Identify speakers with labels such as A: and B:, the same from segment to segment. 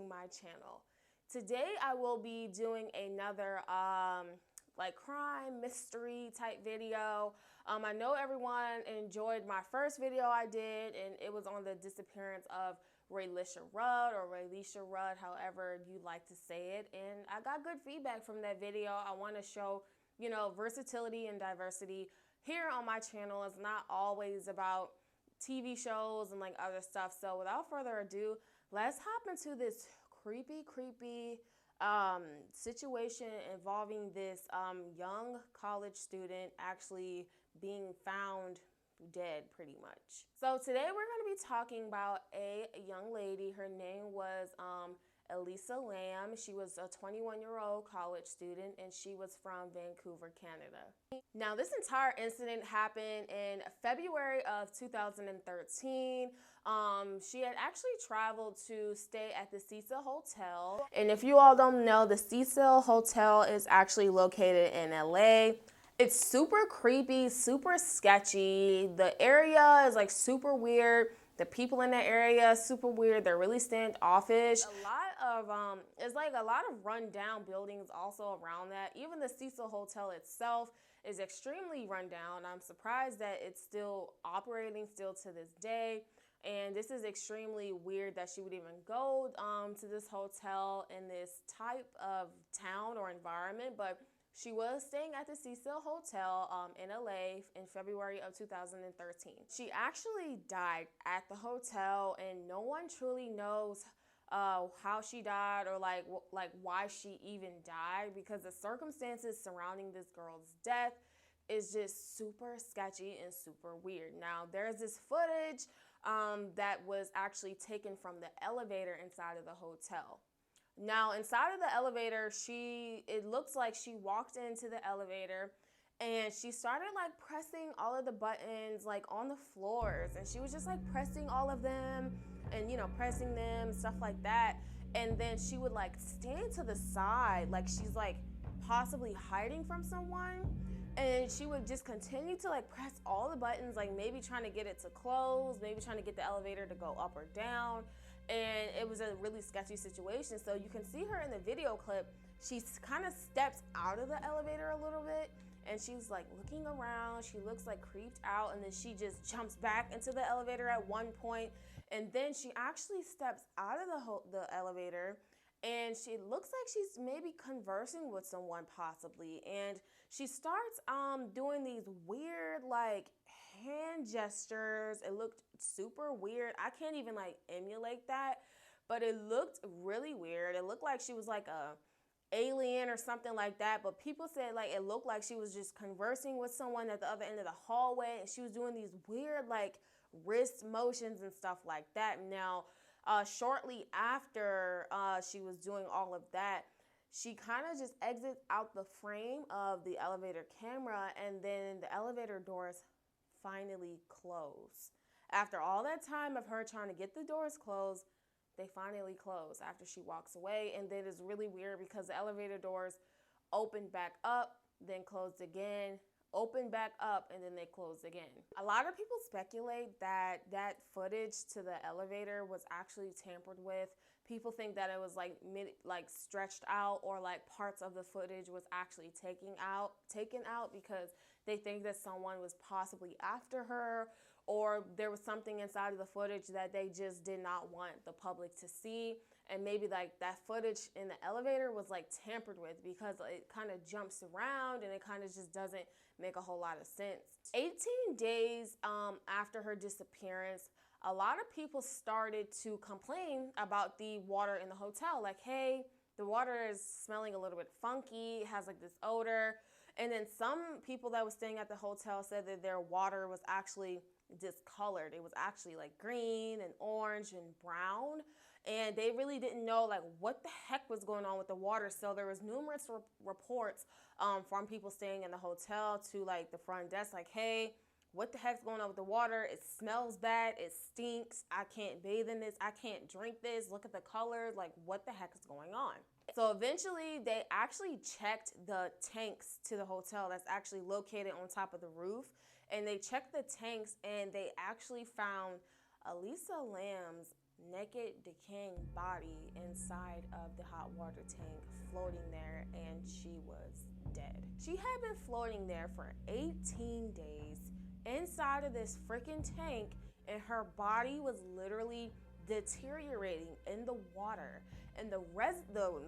A: my channel. Today I will be doing another like crime mystery type video. I know everyone enjoyed my first video I did, and it was on the disappearance of Elisa Rudd, or Elisa Rudd, however you like to say it, and I got good feedback from that video. I want to show, versatility and diversity here on my channel. It's not always about TV shows and like other stuff. So without further ado, let's hop into this creepy situation involving this young college student actually being found dead, pretty much. So today we're going to be talking about a young lady. Her name was Elisa Lam. She was a 21-year-old college student, and she was from Vancouver, Canada. Now, this entire incident happened in February of 2013. She had actually traveled to stay at the Cecil Hotel. And if you all don't know, the Cecil Hotel is actually located in LA. It's super creepy, super sketchy. The area is like super weird. The people in that area, super weird. They're really standoffish. It's like a lot of rundown buildings also around that. Even the Cecil Hotel itself is extremely rundown. I'm surprised that it's still operating still to this day. And this is extremely weird that she would even go to this hotel in this type of town or environment. But she was staying at the Cecil Hotel in LA in February of 2013. She actually died at the hotel, and no one truly knows how she died, or like why she even died, because the circumstances surrounding this girl's death is just super sketchy and super weird. Now, there's this footage that was actually taken from the elevator inside of the hotel. Now, inside of the elevator, it looks like she walked into the elevator and she started like pressing all of the buttons like on the floors, and she was just like pressing all of them and pressing them, stuff like that. And then she would like stand to the side like she's like possibly hiding from someone, and she would just continue to like press all the buttons, like maybe trying to get it to close, maybe trying to get the elevator to go up or down. And it was a really sketchy situation. So you can see her in the video clip. She kind of steps out of the elevator a little bit, and she's like looking around. She looks like creeped out, and then she just jumps back into the elevator at one point. And then she actually steps out of the elevator, and she looks like she's maybe conversing with someone possibly. And she starts doing these weird like hand gestures. It looked super weird. I can't even like emulate that, but it looked really weird. It looked like she was like a alien or something like that, but people said like it looked like she was just conversing with someone at the other end of the hallway, and she was doing these weird like wrist motions and stuff like that. Now, shortly after she was doing all of that, she kind of just exits out the frame of the elevator camera, and then the elevator doors finally close. After all that time of her trying to get the doors closed, they finally close after she walks away. And then it's really weird because the elevator doors opened back up, then closed again, opened back up, and then they closed again. A lot of people speculate that that footage to the elevator was actually tampered with. People think that it was like stretched out, or like parts of the footage was actually taken out because they think that someone was possibly after her, or there was something inside of the footage that they just did not want the public to see. And maybe like that footage in the elevator was like tampered with, because it kind of jumps around and it kind of just doesn't make a whole lot of sense. 18 days after her disappearance, a lot of people started to complain about the water in the hotel. Like, hey, the water is smelling a little bit funky. It has like this odor. And then some people that were staying at the hotel said that their water was actually discolored. It was actually like green and orange and brown. And they really didn't know like what the heck was going on with the water. So there was numerous reports from people staying in the hotel to like the front desk, like, hey, what the heck's going on with the water? It smells bad. It stinks. I can't bathe in this. I can't drink this. Look at the colors. Like, what the heck is going on? So eventually they actually checked the tanks to the hotel that's actually located on top of the roof. And they checked the tanks, and they actually found Elisa Lam's naked, decaying body inside of the hot water tank, floating there, and she was dead. She had been floating there for 18 days inside of this freaking tank, and her body was literally deteriorating in the water. And the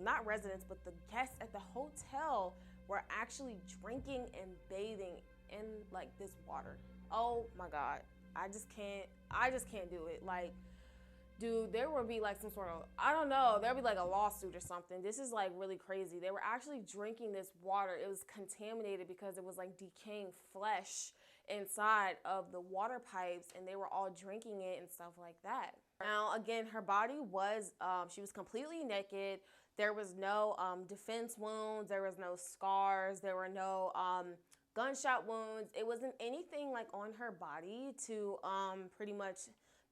A: not residents, but the guests at the hotel were actually drinking and bathing in like this water. Oh my God. I just can't do it. Like, dude, there would be like some sort of, I don't know, there'd be like a lawsuit or something. This is like really crazy. They were actually drinking this water. It was contaminated because it was like decaying flesh inside of the water pipes, and they were all drinking it and stuff like that. Now, again, her body was, she was completely naked. There was no defense wounds. There was no scars. There were no gunshot wounds. It wasn't anything like on her body to pretty much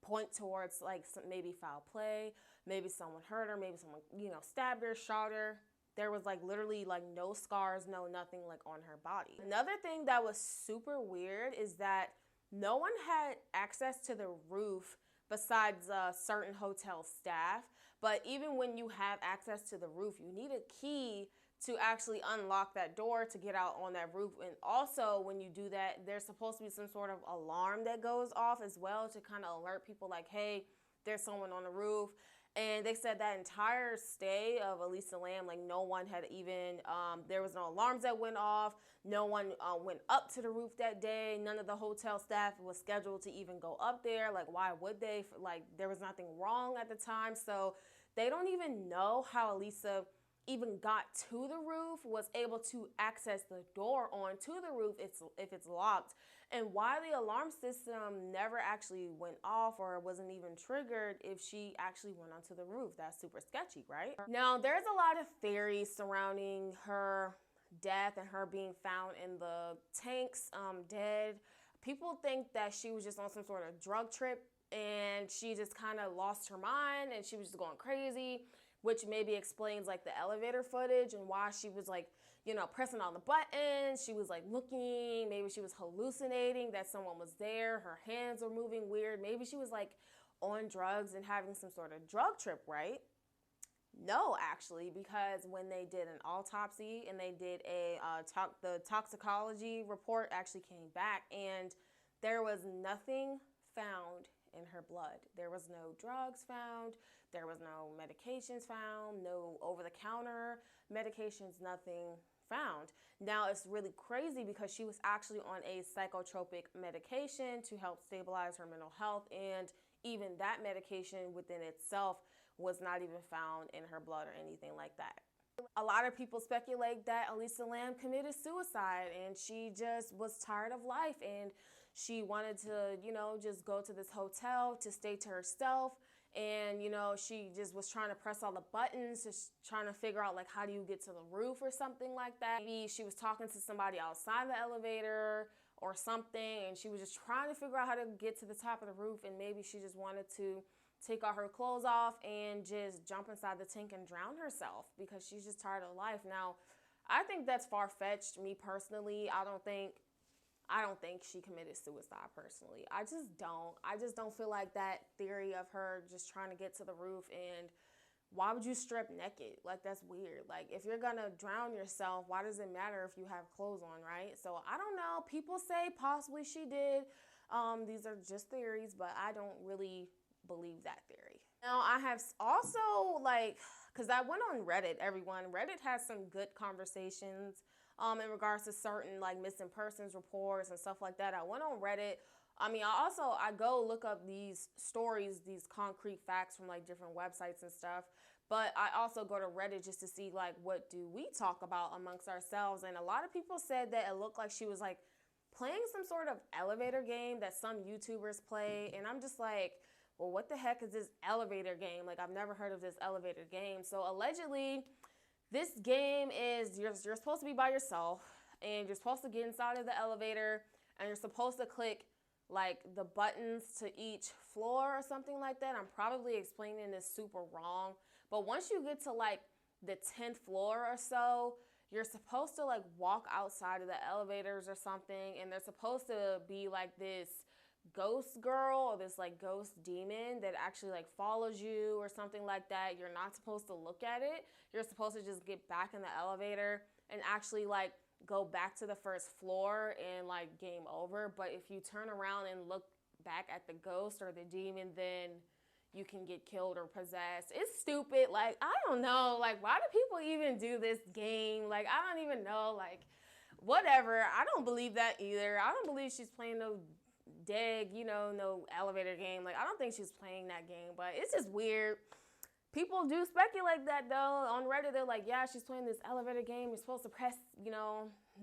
A: point towards like some, maybe foul play, maybe someone hurt her, maybe someone, stabbed her, shot her. There was like literally like no scars, no nothing like on her body. Another thing that was super weird is that no one had access to the roof besides certain hotel staff. But even when you have access to the roof, you need a key to actually unlock that door to get out on that roof. And also when you do that, there's supposed to be some sort of alarm that goes off as well to kind of alert people like, hey, there's someone on the roof. And they said that entire stay of Elisa Lam, like no one had even, there was no alarms that went off. No one went up to the roof that day. None of the hotel staff was scheduled to even go up there. Like, why would they? Like, there was nothing wrong at the time. So they don't even know how Elisa even got to the roof, was able to access the door onto the roof if it's locked, and why the alarm system never actually went off or wasn't even triggered if she actually went onto the roof. That's super sketchy, right? Now, there's a lot of theories surrounding her death and her being found in the tanks dead. People think that she was just on some sort of drug trip and she just kind of lost her mind and she was just going crazy, which maybe explains like the elevator footage and why she was like, pressing all the buttons. She was like looking, maybe she was hallucinating that someone was there. Her hands were moving weird. Maybe she was like on drugs and having some sort of drug trip, right? No, actually, because when they did an autopsy and they did the toxicology report actually came back and there was nothing found in her blood. There was no drugs found. There was no medications found, no over-the-counter medications, nothing found. Now, it's really crazy because she was actually on a psychotropic medication to help stabilize her mental health, and even that medication within itself was not even found in her blood or anything like that. A lot of people speculate that Elisa Lam committed suicide and she just was tired of life and she wanted to, just go to this hotel to stay to herself. And, she just was trying to press all the buttons, just trying to figure out, like, how do you get to the roof or something like that. Maybe she was talking to somebody outside the elevator or something, and she was just trying to figure out how to get to the top of the roof, and maybe she just wanted to take all her clothes off and just jump inside the tank and drown herself because she's just tired of life. Now, I think that's far-fetched, me personally. I don't think she committed suicide personally. I just don't feel like that theory of her just trying to get to the roof. And why would you strip naked? Like, that's weird. Like, if you're gonna drown yourself, why does it matter if you have clothes on, right? So I don't know. People say possibly she did. These are just theories, but I don't really believe that theory. Now, I have also, because I went on Reddit, everyone. Reddit has some good conversations in regards to certain missing persons reports and stuff like that. I went on Reddit. I go look up these stories, these concrete facts from different websites and stuff. But I also go to Reddit just to see what do we talk about amongst ourselves. And a lot of people said that it looked like she was playing some sort of elevator game that some YouTubers play. And I'm just like, well, what the heck is this elevator game? I've never heard of this elevator game. So allegedly, this game is you're supposed to be by yourself and you're supposed to get inside of the elevator and you're supposed to click the buttons to each floor or something like that. I'm probably explaining this super wrong. But once you get to the 10th floor or so, you're supposed to walk outside of the elevators or something, and there's supposed to be this ghost girl or this like ghost demon that actually like follows you or something like that, you're not supposed to look at it. You're supposed to just get back in the elevator and actually like go back to the first floor and like game over. But if you turn around and look back at the ghost or the demon, then you can get killed or possessed. It's stupid. Like, I don't know. Like, why do people even do this game? Like, I don't even know. Like, whatever. I don't believe that either. I don't believe she's playing no no elevator game. Like, I don't think she's playing that game, but it's just weird. People do speculate that though. On Reddit, they're like, yeah, she's playing this elevator game. You're supposed to press,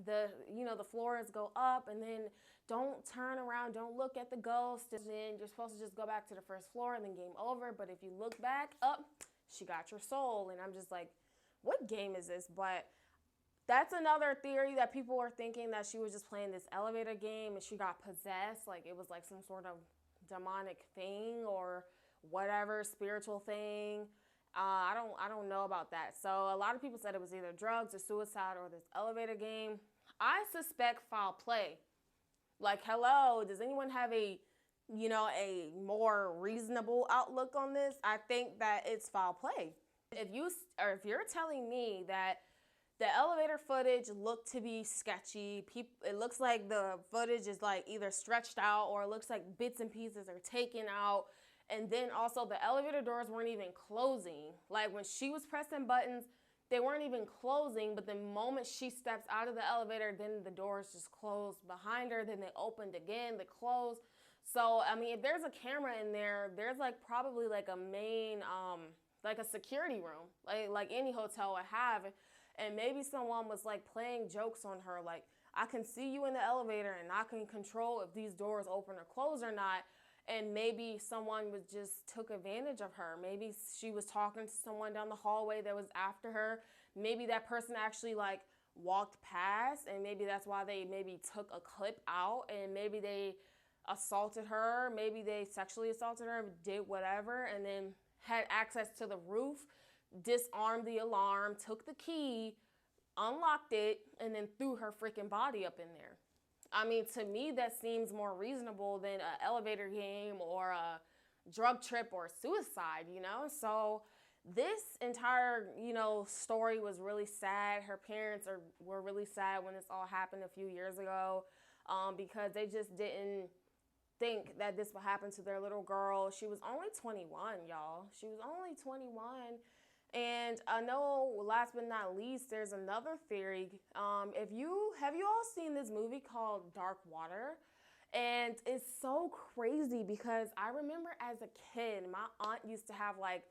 A: the floors go up and then don't turn around, don't look at the ghost. And then you're supposed to just go back to the first floor and then game over. But if you look back up, she got your soul. And I'm just like, what game is this? But that's another theory that people are thinking, that she was just playing this elevator game and she got possessed. Like it was like some sort of demonic thing or whatever, spiritual thing. I don't know about that. So a lot of people said it was either drugs or suicide or this elevator game. I suspect foul play. Like, hello, does anyone have a more reasonable outlook on this? I think that it's foul play. If you're telling me that the elevator footage looked to be sketchy, it looks like the footage is like either stretched out or it looks like bits and pieces are taken out. And then also the elevator doors weren't even closing. Like when she was pressing buttons, they weren't even closing, but the moment she steps out of the elevator, then the doors just closed behind her, then they opened again, they closed. So, I mean, if there's a camera in there, there's like probably like a main, like a security room, like any hotel would have. And maybe someone was like playing jokes on her, like, I can see you in the elevator and I can control if these doors open or close or not. And maybe someone just took advantage of her. Maybe she was talking to someone down the hallway that was after her. Maybe that person actually like walked past, and maybe that's why they maybe took a clip out, and maybe they assaulted her. Maybe they sexually assaulted her, did whatever, and then had access to the roof, disarmed the alarm, took the key, unlocked it, and then threw her freaking body up in there. I mean, to me, that seems more reasonable than an elevator game or a drug trip or suicide, So this entire, story was really sad. Her parents were really sad when this all happened a few years ago, because they just didn't think that this would happen to their little girl. She was only 21, y'all. She was only 21. And I know, last but not least, there's another theory. Have you all seen this movie called Dark Water? And it's so crazy because I remember as a kid, my aunt used to have like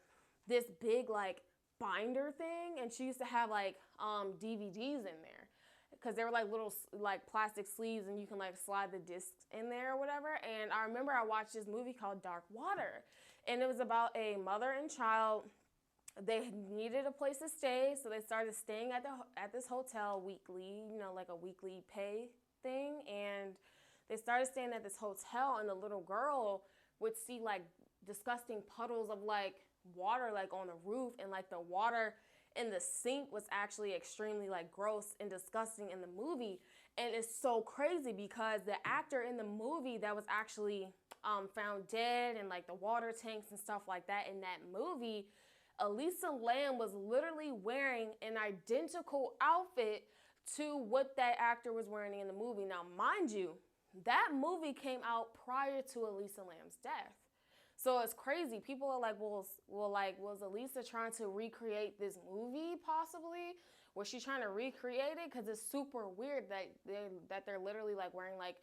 A: this big like binder thing, and she used to have like DVDs in there because they were like little like plastic sleeves, and you can like slide the discs in there or whatever. And I remember I watched this movie called Dark Water, and it was about a mother and child. They needed a place to stay, so they started staying at this hotel weekly, like a weekly pay thing. And they started staying at this hotel, and the little girl would see like disgusting puddles of like water like on the roof, and like the water in the sink was actually extremely like gross and disgusting in the movie. And it's so crazy because the actor in the movie that was actually found dead in like the water tanks and stuff like that in that movie, Elisa Lam was literally wearing an identical outfit to what that actor was wearing in the movie. Now, mind you, that movie came out prior to Elisa Lam's death. So it's crazy. People are like, was Elisa trying to recreate this movie possibly? Was she trying to recreate it? Because it's super weird that they're literally like wearing like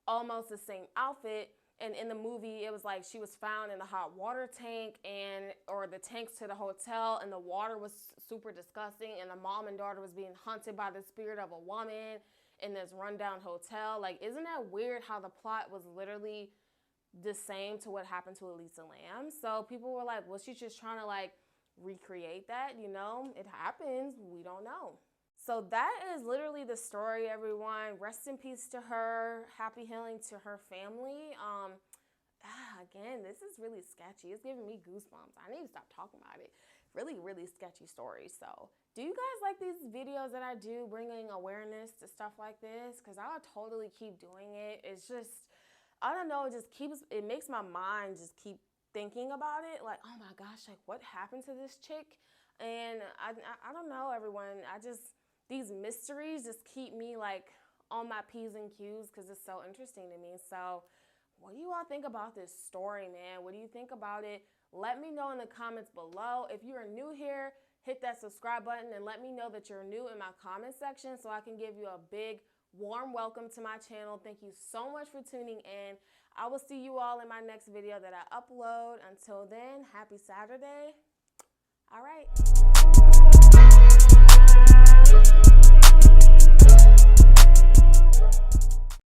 A: almost the same outfit. And in the movie, it was like she was found in a hot water tank or the tanks to the hotel, and the water was super disgusting, and the mom and daughter was being hunted by the spirit of a woman in this rundown hotel. Like, isn't that weird how the plot was literally the same to what happened to Elisa Lam? So people were like, was she just trying to like recreate that? It happens. We don't know. So that is literally the story, everyone. Rest in peace to her. Happy healing to her family. Again, this is really sketchy. It's giving me goosebumps. I need to stop talking about it. Really, really sketchy story. So do you guys like these videos that I do, bringing awareness to stuff like this? Because I'll totally keep doing it. It's just, I don't know, it makes my mind just keep thinking about it. Like, oh my gosh, like what happened to this chick? And I don't know, everyone. These mysteries just keep me like on my P's and Q's because it's so interesting to me. So what do you all think about this story, man? What do you think about it? Let me know in the comments below. If you are new here, hit that subscribe button and let me know that you're new in my comment section so I can give you a big, warm welcome to my channel. Thank you so much for tuning in. I will see you all in my next video that I upload. Until then, happy Saturday. All right.